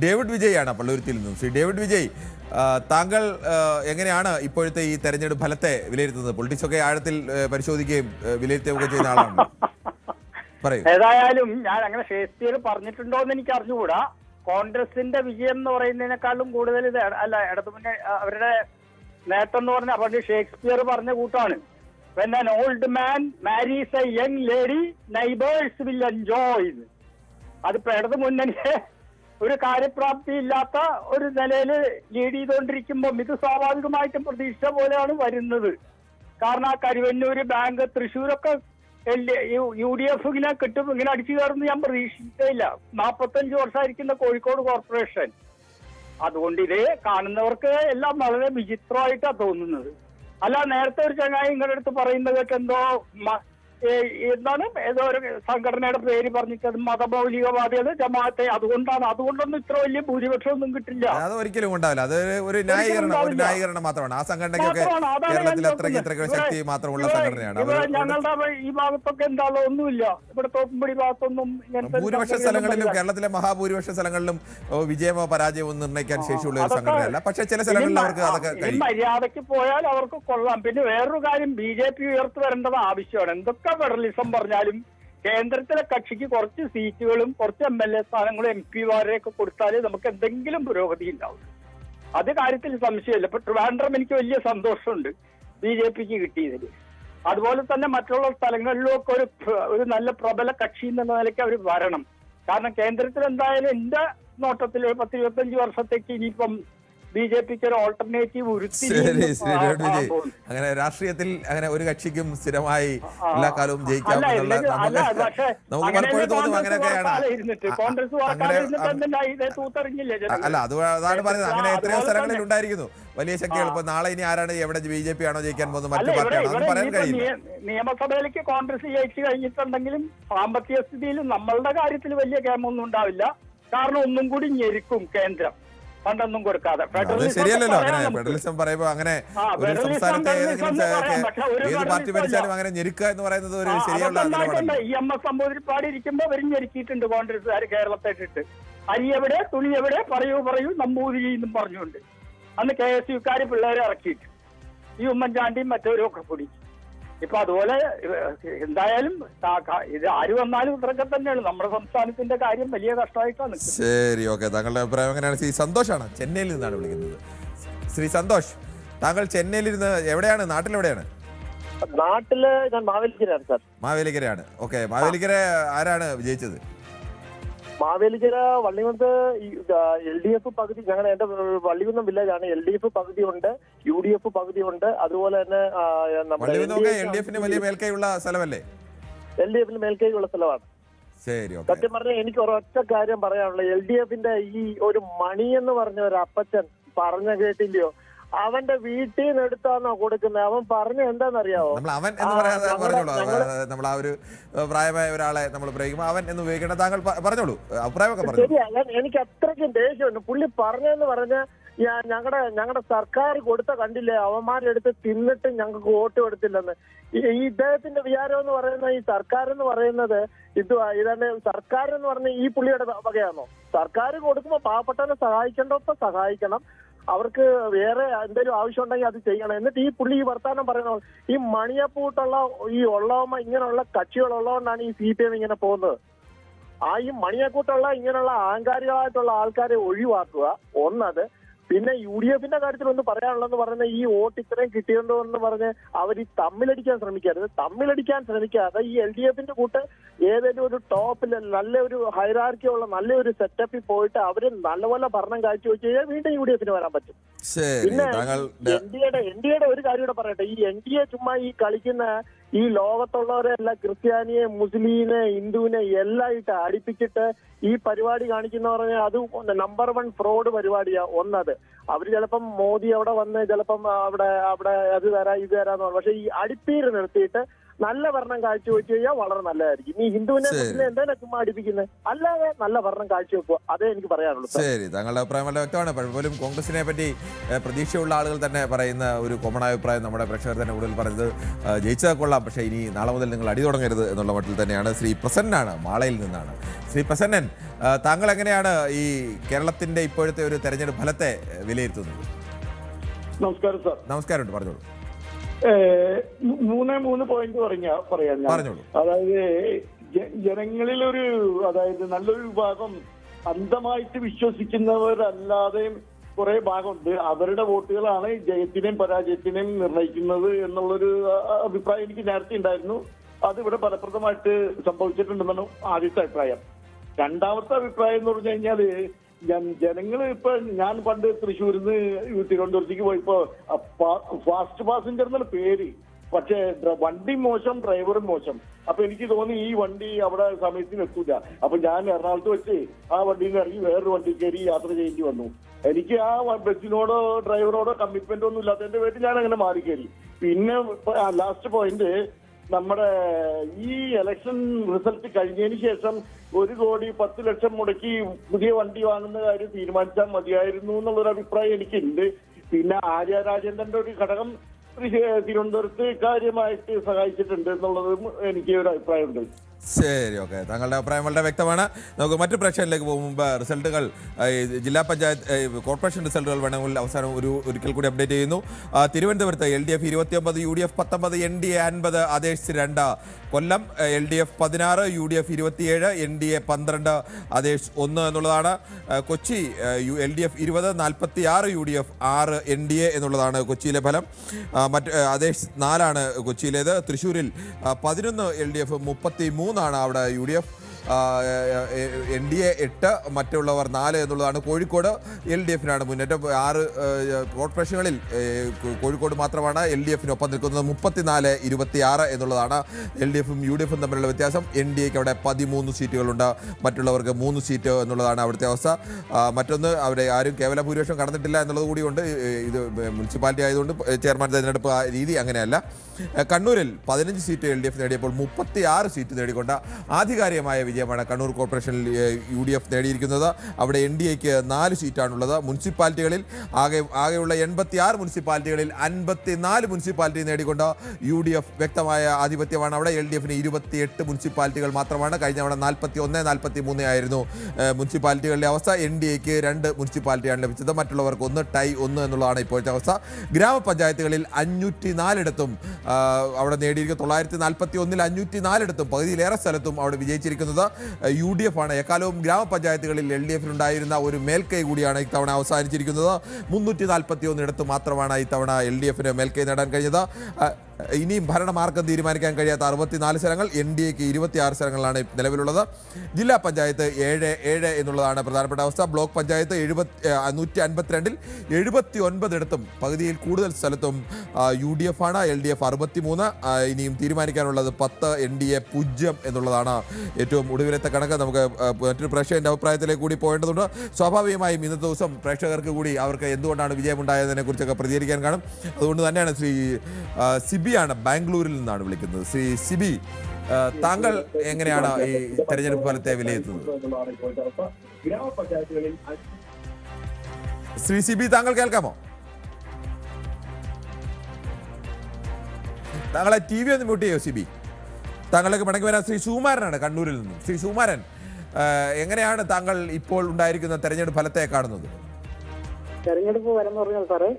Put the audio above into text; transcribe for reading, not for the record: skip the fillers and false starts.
David Vijay ആണ് പള്ളുരുത്തിയിൽ നിന്നും. Shri David Vijay, താങ്കൾ എങ്ങനെയാണ് ഇപ്പോഴത്തെ ഈ തെരഞ്ഞെടുപ്പ് ഫലത്തെ വിലയിരുത്തുന്നത്? പൊളിറ്റിക്സ് ഒക്കെ ആഴത്തിൽ പരിശോധിക്കുകയും വിലയിരുത്തുകയൊക്കെ ചെയ്യുന്ന ആളാണ്. പറയൂ. ഏതായാലും ഞാൻ അങ്ങനെ ഷേക്സ്പിയർ പറഞ്ഞിട്ടുണ്ടോ എന്ന് എനിക്ക് അറിഞ്ഞുകൂടാ. കോൺഗ്രസിന്റെ വിജയം എന്ന് പറയുന്നതിനേക്കാളും കൂടുതൽ ഇത് ഇടതുമുന്നണി അവരുടെ നേട്ടം എന്ന് പറഞ്ഞാൽ പണ്ട് ഷേക്സ്പിയർ പറഞ്ഞ കൂട്ടാണ്. When an old man marries a young lady, neighbors will enjoy. അതിപ്പോ ഇടതുമുന്നണിയെ ഒരു കാര്യപ്രാപ്തി ഇല്ലാത്ത ഒരു നിലയിൽ ലീഡ് ചെയ്തുകൊണ്ടിരിക്കുമ്പോൾ ഇത് സ്വാഭാവികമായിട്ടും പ്രതീക്ഷ പോലെയാണ് വരുന്നത്. കാരണം ആ കരുവന്നൂര്, ബാങ്ക്, തൃശ്ശൂരൊക്കെ UDF ഇങ്ങനെ കിട്ടും, ഇങ്ങനെ അടിച്ചു കയറുന്ന ഞാൻ പ്രതീക്ഷിച്ചിട്ടില്ല. 45 വർഷമായിരിക്കുന്ന കോഴിക്കോട് കോർപ്പറേഷൻ. അതുകൊണ്ട് ഇത് കാണുന്നവർക്ക് എല്ലാം വളരെ വിചിത്രമായിട്ടാണ് തോന്നുന്നത്. അല്ല, നേരത്തെ ഒരു ചങ്ങായി നിങ്ങളുടെ അടുത്ത് പറയുന്നത് കേട്ടെന്തോ എന്താണ് ഏതോ ഒരു സംഘടനയുടെ പേര് പറഞ്ഞിട്ട് മതമൗലികവാദികൾ, ജമാഅത്തെ, അതുകൊണ്ടൊന്നും ഇത്ര വലിയ ഭൂരിപക്ഷം ഒന്നും കിട്ടില്ല. അത് ഒരിക്കലും ഉണ്ടാവില്ല. അത് ഒരു ന്യായീകരണം മാത്രമാണ്. ആ സംഘടനയ്ക്കൊക്കെ കേരളത്തിൽ അത്രയ്ക്ക് ശക്തി മാത്രമുള്ള സംഘടനയാണ്. ഞങ്ങളുടെ ഈ ഭാഗത്തൊക്കെ എന്താണോ ഒന്നുമില്ല. ഇവിടെ തോപ്പുംപടി ഭാഗത്തൊന്നും ഭൂരിപക്ഷ സ്ഥലങ്ങളിലും, കേരളത്തിലെ മഹാഭൂരിപക്ഷ സ്ഥലങ്ങളിലും വിജയമോ പരാജയമോ നിർണ്ണയിക്കാൻ ശേഷിയുള്ള ഒരു സംഘടനയല്ല. പക്ഷെ ചില സ്ഥലങ്ങളിൽ അവർക്ക് അതൊക്കെ മര്യാദയ്ക്ക് പോയാൽ അവർക്ക് കൊള്ളാം. പിന്നെ വേറൊരു കാര്യം, BJP ഉയർത്തു വരേണ്ടത് ആവശ്യമാണ്. എന്തൊക്കെ ഫെഡറലിസം പറഞ്ഞാലും കേന്ദ്രത്തിലെ കക്ഷിക്ക് കുറച്ച് സീറ്റുകളും കുറച്ച് MLA സ്ഥാനങ്ങളും MP മാരെയൊക്കെ കൊടുത്താലേ നമുക്ക് എന്തെങ്കിലും പുരോഗതി ഉണ്ടാവും. അത് കാര്യത്തിൽ സംശയമില്ല. ഇപ്പൊ ട്രിവാൻഡ്രം എനിക്ക് വലിയ സന്തോഷമുണ്ട് BJPക്ക് കിട്ടിയതിൽ. അതുപോലെ തന്നെ മറ്റുള്ള സ്ഥലങ്ങളിലും ഒക്കെ ഒരു നല്ല പ്രബല കക്ഷി എന്ന നിലയ്ക്ക് അവർ വരണം. കാരണം കേന്ദ്രത്തിൽ എന്തായാലും എന്റെ നോട്ടത്തിൽ 10-25 വർഷത്തേക്ക് ഇനിയിപ്പം BJPക്ക് ഒരു ഓൾട്ടർനേറ്റീവ് അങ്ങനെ രാഷ്ട്രീയത്തിൽ അങ്ങനെ ഒരു കക്ഷിക്കും സ്ഥിരമായി എല്ലാ കാലവും ജയിക്കാം. അല്ല, അതാണ് പറയുന്നത്. അങ്ങനെ എത്രയോ സ്ഥലങ്ങളിൽ ഉണ്ടായിരിക്കുന്നു വലിയ ശക്തികൾ. ഇപ്പൊ നാളെ ഇനി ആരാണ്, എവിടെ BJP ആണോ ജയിക്കാൻ പോകുന്നത്, മറ്റു പാർട്ടിയാണോ, അത് പറയാൻ കഴിയില്ല. നിയമസഭയിലേക്ക് കോൺഗ്രസ് ജയിച്ചു കഴിഞ്ഞിട്ടുണ്ടെങ്കിലും സാമ്പത്തിക സ്ഥിതിയിൽ നമ്മളുടെ കാര്യത്തിൽ വലിയ കേമൊന്നും ഉണ്ടാവില്ല. കാരണം ഒന്നും കൂടി ഞെരുക്കും കേന്ദ്രം, ഫണ്ടൊന്നും കൊടുക്കാതെ. ശരിയല്ലല്ലോ. അങ്ങനെ ഫെഡറലിസം പറയുമ്പോ അങ്ങനെ ഒരു സംസ്ഥാനത്തെ ഏത് പാർട്ടി ഭരിച്ചാലും അങ്ങനെ ഞെരുക്കുക എന്ന് പറയുന്നത് ഒരു ശരിയുള്ള നിലപാടല്ല. EMS നമ്പൂതിരിപ്പാട് ഇരിക്കുമ്പോ അവരും ഞെരുക്കിയിട്ടുണ്ട് കോൺഗ്രസ്സുകാർ കേരളത്തെ ഇട്ടിട്ട്. അരി എവിടെ, തുണി എവിടെ, പറയൂ നമ്പൂതിരി എന്നും പറഞ്ഞുകൊണ്ട് അന്ന് KSUക്കാര് പിള്ളേരെ ഇറക്കിയിട്ട് ഈ ഉമ്മൻചാണ്ടിയും മറ്റവരും ഒക്കെ കൂടി. ഇപ്പൊ അതുപോലെ എന്തായാലും ഇത് ആര് വന്നാലും ഇത്രയൊക്കെ തന്നെയാണ്. നമ്മുടെ സംസ്ഥാനത്തിന്റെ കാര്യം വലിയ കഷ്ടമായിട്ടാണ്. ശരി, ഓക്കെ. താങ്കളുടെ അഭിപ്രായം എങ്ങനെയാണ്? ശ്രീ സന്തോഷാണ്, ചെന്നൈയിൽ നിന്നാണ് വിളിക്കുന്നത്. ശ്രീ സന്തോഷ്, താങ്കൾ ചെന്നൈയിൽ ഇരുന്ന് എവിടെയാണ്, നാട്ടിലെവിടെയാണ്? നാട്ടില് ഞാൻ മാവേലിക്കരയാണ് സാർ. മാവേലിക്കരയാണ്. ഓക്കെ, മാവേലിക്കര ആരാണ് വിജയിച്ചത്? മാവേലിക്കര വള്ളികുന്നത്ത് LDF പകുതി, ഞങ്ങളുടെ എന്റെ വള്ളികുന്നം വില്ലേജാണ്. LDF പകുതി ഉണ്ട്, UDF പകുതി ഉണ്ട്. അതുപോലെ തന്നെ LDFന് വലിയ മേൽക്കൈയുള്ള സ്ഥലമല്ലേ? LDFന് മേൽക്കൈയുള്ള സ്ഥലമാണ്. സത്യം പറഞ്ഞാൽ എനിക്ക് ഒരൊറ്റ കാര്യം പറയാനുള്ളത്, LDFന്റെ ഈ ഒരു മണി എന്ന് പറഞ്ഞ ഒരു അപ്പച്ചൻ പറഞ്ഞ കേട്ടില്ലയോ, അവന്റെ വീട്ടിൽ നിന്ന് എടുത്താണോ കൊടുക്കുന്നത്? അവൻ പറഞ്ഞ എന്താണെന്നറിയാവോ? അവൻ എന്ന് പറയാതെ പറഞ്ഞോളൂ. നമ്മൾ ആ ഒരു പ്രായമായ ഒരാളെ നമ്മൾ പ്രയോഗിക്കുമ്പോൾ അവൻ എന്ന് ഉപയോഗിക്കേണ്ട. താങ്കൾ പറഞ്ഞോളൂ, അഭിപ്രായമൊക്കെ പറഞ്ഞു. ശരിയാ, എനിക്ക് അത്രയ്ക്കും ദേഷ്യമുണ്ട്. പുള്ളി പറഞ്ഞെന്ന് പറഞ്ഞ ഞങ്ങളുടെ സർക്കാർ കൊടുത്ത കണ്ടില്ലേ, അവന്മാരെടുത്ത് തിന്നിട്ട് ഞങ്ങൾക്ക് വോട്ട് കൊടുത്തില്ലെന്ന്. ഈ ഇദ്ദേഹത്തിന്റെ വിചാരം എന്ന് പറയുന്നത്, ഈ സർക്കാർ എന്ന് പറയുന്നത് ഇതാണ്. സർക്കാർ എന്ന് പറഞ്ഞ ഈ പുള്ളിയുടെ വകയാണോ? സർക്കാർ കൊടുക്കുമ്പോ പാവപ്പെട്ടവനെ സഹായിക്കേണ്ടപ്പോ സഹായിക്കണം, അവർക്ക് വേറെ എന്തെങ്കിലും ആവശ്യം ഉണ്ടെങ്കിൽ അത് ചെയ്യണം. എന്നിട്ട് ഈ പുള്ളി ഈ വർത്താനം പറയുന്നത്, ഈ മണിയപ്പൂട്ടുള്ള ഈ ഉള്ളവമ്മ ഇങ്ങനെയുള്ള കക്ഷികളുള്ളതുകൊണ്ടാണ് ഈ CPM ഇങ്ങനെ പോകുന്നത്. ഈ മണിയക്കൂട്ടുള്ള ഇങ്ങനെയുള്ള അഹങ്കാരികളായിട്ടുള്ള ആൾക്കാരെ ഒഴിവാക്കുക ഒന്നത്. പിന്നെ UDFന്റെ കാര്യത്തിൽ ഒന്ന് പറയാനുള്ളതെന്ന് പറയുന്നത്, ഈ വോട്ട് ഇത്രയും കിട്ടിയല്ലോ എന്ന് പറഞ്ഞ് അവർ തമ്മിലടിക്കാൻ ശ്രമിക്കരുത്. തമ്മിലടിക്കാൻ ശ്രമിക്കാതെ ഈ LDFന്റെ കൂട്ട് ഏതെങ്കിലും ഒരു ടോപ്പിൽ നല്ലൊരു ഹൈറാർക്കി ഉള്ള നല്ലൊരു സെറ്റപ്പിൽ പോയിട്ട് അവര് നല്ലപോലെ ഭരണം കാഴ്ചവെച്ച് കഴിഞ്ഞാൽ വീണ്ടും UDFന് വരാൻ പറ്റും. പിന്നെ NDAയുടെ ഒരു കാര്യം കൂടെ പറയട്ടെ. ഈ NDA ചുമ്മാ ഈ കളിക്കുന്ന ഈ ലോകത്തുള്ളവരെ എല്ലാം, ക്രിസ്ത്യാനിയെ, മുസ്ലിമിനെ, ഹിന്ദുവിനെ എല്ലാം ഇട്ട് അടുപ്പിച്ചിട്ട് ഈ പരിപാടി കാണിക്കുന്ന പറഞ്ഞാൽ അത് നമ്പർ 1 ഫ്രോഡ് പരിപാടിയാ. ഒന്നത് അവര് ചിലപ്പം മോദി അവിടെ വന്ന് ചിലപ്പം അവിടെ അത് തരാം ഇത് തരാന്ന് പറഞ്ഞു. പക്ഷെ ഈ അടുപ്പീര് നിർത്തിയിട്ട് നല്ല ഭരണം കാഴ്ചവെച്ച് കഴിഞ്ഞാൽ വളരെ നല്ലതായിരിക്കും. ഈ ഹിന്ദുവിനെ എന്തിനാ ചുമ്മാ അടിപ്പിക്കുന്നത്? അല്ലാതെ നല്ല ഭരണം കാഴ്ചവെക്കുക, അതേ എനിക്ക് പറയാനുള്ളൂ. ശരി, താങ്കളുടെ അഭിപ്രായം വളരെ വ്യക്തമാണ്. പലപ്പോഴും കോൺഗ്രസിനെ പറ്റി പ്രതീക്ഷയുള്ള ആളുകൾ തന്നെ പറയുന്ന ഒരു കോമൺ അഭിപ്രായം നമ്മുടെ പ്രേക്ഷകർ തന്നെ കൂടുതൽ പറയുന്നത്, ജയിച്ചാൽ കൊള്ളാം, പക്ഷേ ഇനി നാളെ മുതൽ നിങ്ങൾ അടി തുടങ്ങരുത് എന്നുള്ള മട്ടിൽ തന്നെയാണ്. ശ്രീ പ്രസന്നനാണ്, മാളയിൽ നിന്നാണ്. ശ്രീ പ്രസന്നൻ, താങ്കൾ എങ്ങനെയാണ് ഈ കേരളത്തിന്റെ ഇപ്പോഴത്തെ ഒരു തെരഞ്ഞെടുപ്പ് ഫലത്തെ വിലയിരുത്തുന്നത്? നമസ്കാരം സാർ. നമസ്കാരം, പറഞ്ഞോളൂ. മൂന്ന് പോയിന്റ് പറയാം ഞാൻ. പറഞ്ഞോളൂ. അതായത് ജനങ്ങളിലൊരു അതായത് നല്ലൊരു വിഭാഗം അന്ധമായിട്ട് വിശ്വസിക്കുന്നവരല്ലാതെയും കുറെ ഭാഗമുണ്ട്. അവരുടെ വോട്ടുകളാണ് ജയത്തിനെയും പരാജയത്തിനെയും നിർണ്ണയിക്കുന്നത് എന്നുള്ളൊരു അഭിപ്രായം എനിക്ക് നേരത്തെ ഉണ്ടായിരുന്നു. അത് ഇവിടെ ഫലപ്രദമായിട്ട് സംഭവിച്ചിട്ടുണ്ടെന്നാണ് ആദ്യത്തെ അഭിപ്രായം. രണ്ടാമത്തെ അഭിപ്രായം എന്ന് പറഞ്ഞു കഴിഞ്ഞാല് ജനങ്ങൾ ഇപ്പൊ ഞാൻ പണ്ട് തൃശ്ശൂരിൽ നിന്ന് തിരുവനന്തപുരത്തേക്ക് പോയപ്പോ ഫാസ്റ്റ് പാസഞ്ചർ എന്നാണ് പേര്, പക്ഷേ വണ്ടി മോശം, ഡ്രൈവറും മോശം. അപ്പൊ എനിക്ക് തോന്നി ഈ വണ്ടി അവിടെ സമയത്തിന് എത്തൂല. അപ്പൊ ഞാൻ എറണാകുളത്ത് വെച്ച് ആ വണ്ടിയിൽ നിന്ന് ഇറങ്ങി വേറൊരു വണ്ടി കയറി യാത്ര ചെയ്യേണ്ടി വന്നു. എനിക്ക് ആ ബസ്സിനോടോ ഡ്രൈവറോടോ കമ്മിറ്റ്മെന്റ് ഒന്നും ഇല്ലാത്തതിന്റെ പേരിൽ ഞാൻ അങ്ങനെ മാറി കയറി. പിന്നെ ലാസ്റ്റ് പോയിന്റ്, നമ്മുടെ ഈ ഇലക്ഷൻ റിസൾട്ട് കഴിഞ്ഞതിന് ശേഷം 1,10,00,000 മുടക്കി പുതിയ വണ്ടി വാങ്ങുന്ന കാര്യം തീരുമാനിച്ചാൽ മതിയായിരുന്നു എന്നുള്ളൊരു അഭിപ്രായം എനിക്കുണ്ട്. പിന്നെ ആര്യ രാജേന്ദ്രന്റെ ഒരു ഘടകം തിരുവനന്തപുരത്ത് കാര്യമായിട്ട് സഹായിച്ചിട്ടുണ്ട് എന്നുള്ളതും എനിക്ക് ഒരു അഭിപ്രായമുണ്ട്. ശരി, ഓക്കെ. താങ്കളുടെ അഭിപ്രായം വളരെ വ്യക്തമാണ്. നമുക്ക് മറ്റു പ്രേക്ഷകരിലേക്ക് പോകും മുമ്പ് റിസൾട്ടുകൾ, ജില്ലാ പഞ്ചായത്ത് കോർപ്പറേഷൻ റിസൾട്ടുകൾ വേണമെങ്കിൽ അവസാനം ഒരിക്കൽ കൂടി അപ്ഡേറ്റ് ചെയ്യുന്നു. തിരുവനന്തപുരത്ത് LDF 29, UDF 19, NDA 50, ADESH 2. കൊല്ലം LDF 16, UDF 27, NDA 12, ADESH 1 എന്നുള്ളതാണ്. കൊച്ചി LDF 20, 46, UDF 6, NDA എന്നുള്ളതാണ് കൊച്ചിയിലെ ഫലം. മറ്റ് ADESH 4 കൊച്ചിയിലേത്. തൃശ്ശൂരിൽ 11 LDF, 33 അവിടെ UDF, NDA 8, മറ്റുള്ളവർ 4 എന്നുള്ളതാണ്. കോഴിക്കോട് LDFനാണ് മുന്നേറ്റം. 6 കോർപ്പറേഷനുകളിൽ കോഴിക്കോട് മാത്രമാണ് LDFനൊപ്പം നിൽക്കുന്നത്. 34-26 എന്നുള്ളതാണ് LDFും UDFും തമ്മിലുള്ള വ്യത്യാസം. NDAക്ക് അവിടെ 13 സീറ്റുകളുണ്ട്, മറ്റുള്ളവർക്ക് 3 സീറ്റ് എന്നുള്ളതാണ് അവിടുത്തെ അവസ്ഥ. മറ്റൊന്ന്, അവിടെ ആരും കേവല ഭൂരിപക്ഷം കടന്നിട്ടില്ല എന്നുള്ളത് കൂടിയുണ്ട്. ഇത് മുനിസിപ്പാലിറ്റി ആയതുകൊണ്ട് ചെയർമാൻ തിരഞ്ഞെടുപ്പ് രീതി അങ്ങനെയല്ല. കണ്ണൂരിൽ 15 സീറ്റ് LDF നേടിയപ്പോൾ 36 സീറ്റ് നേടിക്കൊണ്ട് ആധികാരികമായ വിജയമാണ് കണ്ണൂർ കോർപ്പറേഷനിൽ UDF നേടിയിരിക്കുന്നത്. അവിടെ NDAക്ക് 4 സീറ്റാണുള്ളത്. മുനിസിപ്പാലിറ്റികളിൽ ആകെയുള്ള 86 മുനിസിപ്പാലിറ്റികളിൽ 54 മുനിസിപ്പാലിറ്റി നേടിക്കൊണ്ട് UDF വ്യക്തമായ ആധിപത്യമാണ്. അവിടെ LDFന് 28 മുനിസിപ്പാലിറ്റികൾ മാത്രമാണ്. കഴിഞ്ഞ തവണ 41, 43 ആയിരുന്നു മുനിസിപ്പാലിറ്റികളുടെ അവസ്ഥ. NDAക്ക് 2 മുനിസിപ്പാലിറ്റിയാണ് ലഭിച്ചത്, മറ്റുള്ളവർക്ക് 1, ടൈ 1 എന്നുള്ളതാണ് ഇപ്പോഴത്തെ അവസ്ഥ. ഗ്രാമപഞ്ചായത്തുകളിൽ 504 ഇടത്തും അവിടെ നേടിയിരിക്കുന്നത്. 941-ൽ 504 ഇടത്തും പകുതിയിലേറെ സ്ഥലത്തും അവിടെ വിജയിച്ചിരിക്കുന്നത് UDF ആണ്. എക്കാലവും ഗ്രാമപഞ്ചായത്തുകളിൽ LDFനുണ്ടായിരുന്ന ഒരു മേൽക്കൈ കൂടിയാണ് ഇത്തവണ അവസാനിച്ചിരിക്കുന്നത്. 341 ഇടത്ത് മാത്രമാണ് ഇത്തവണ LDFന് മേൽക്കൈ നേടാൻ കഴിഞ്ഞത്. ഇനിയും ഭരണമാർഗം തീരുമാനിക്കാൻ കഴിയാത്ത 64 സ്ഥലങ്ങൾ, NDAക്ക് 26 സ്ഥലങ്ങളാണ് നിലവിലുള്ളത്. ജില്ലാ പഞ്ചായത്ത് 7 എന്നുള്ളതാണ് പ്രധാനപ്പെട്ട അവസ്ഥ. ബ്ലോക്ക് പഞ്ചായത്ത് 152-ൽ 79 ഇടത്തും പകുതിയിൽ കൂടുതൽ സ്ഥലത്തും UDF ആണ്. LDF 63. ഇനിയും തീരുമാനിക്കാനുള്ളത് 10, NDA 0 എന്നുള്ളതാണ് ഏറ്റവും ഒടുവിലത്തെ കണക്ക്. നമുക്ക് മറ്റൊരു പ്രേക്ഷകന്റെ അഭിപ്രായത്തിലേക്ക് കൂടി പോകേണ്ടതുണ്ട്. സ്വാഭാവികമായും ഇന്നത്തെ ദിവസം പ്രേക്ഷകർക്ക് കൂടി അവർക്ക് എന്തുകൊണ്ടാണ് വിജയമുണ്ടായതിനെ കുറിച്ചൊക്കെ പ്രതികരിക്കാൻ കാണും. അതുകൊണ്ട് തന്നെയാണ് ശ്രീ സിബിയാണ് ബാംഗ്ലൂരിൽ നിന്നാണ് വിളിക്കുന്നത്. ശ്രീ സിബി, താങ്കൾ എങ്ങനെയാണ് ഈ തെരഞ്ഞെടുപ്പ് ഫലത്തെ വിലയിരുത്തുന്നത്? ശ്രീ സിബി, താങ്കൾ കേൾക്കാമോ? താങ്കളെ TV ഒന്ന് മ്യൂട്ട് ചെയ്യോ സിബി? താങ്കളൊക്കെ മടങ്ങി വരാൻ ശ്രീ സുകുമാരനാണ് കണ്ണൂരിൽ നിന്നും. ശ്രീ സുകുമാരൻ, എങ്ങനെയാണ് താങ്കൾ ഇപ്പോൾ ഉണ്ടായിരിക്കുന്ന തെരഞ്ഞെടുപ്പ് ഫലത്തെ കാണുന്നത്? തെരഞ്ഞെടുപ്പ് ഫലം എന്ന് പറഞ്ഞാൽ സാറേ,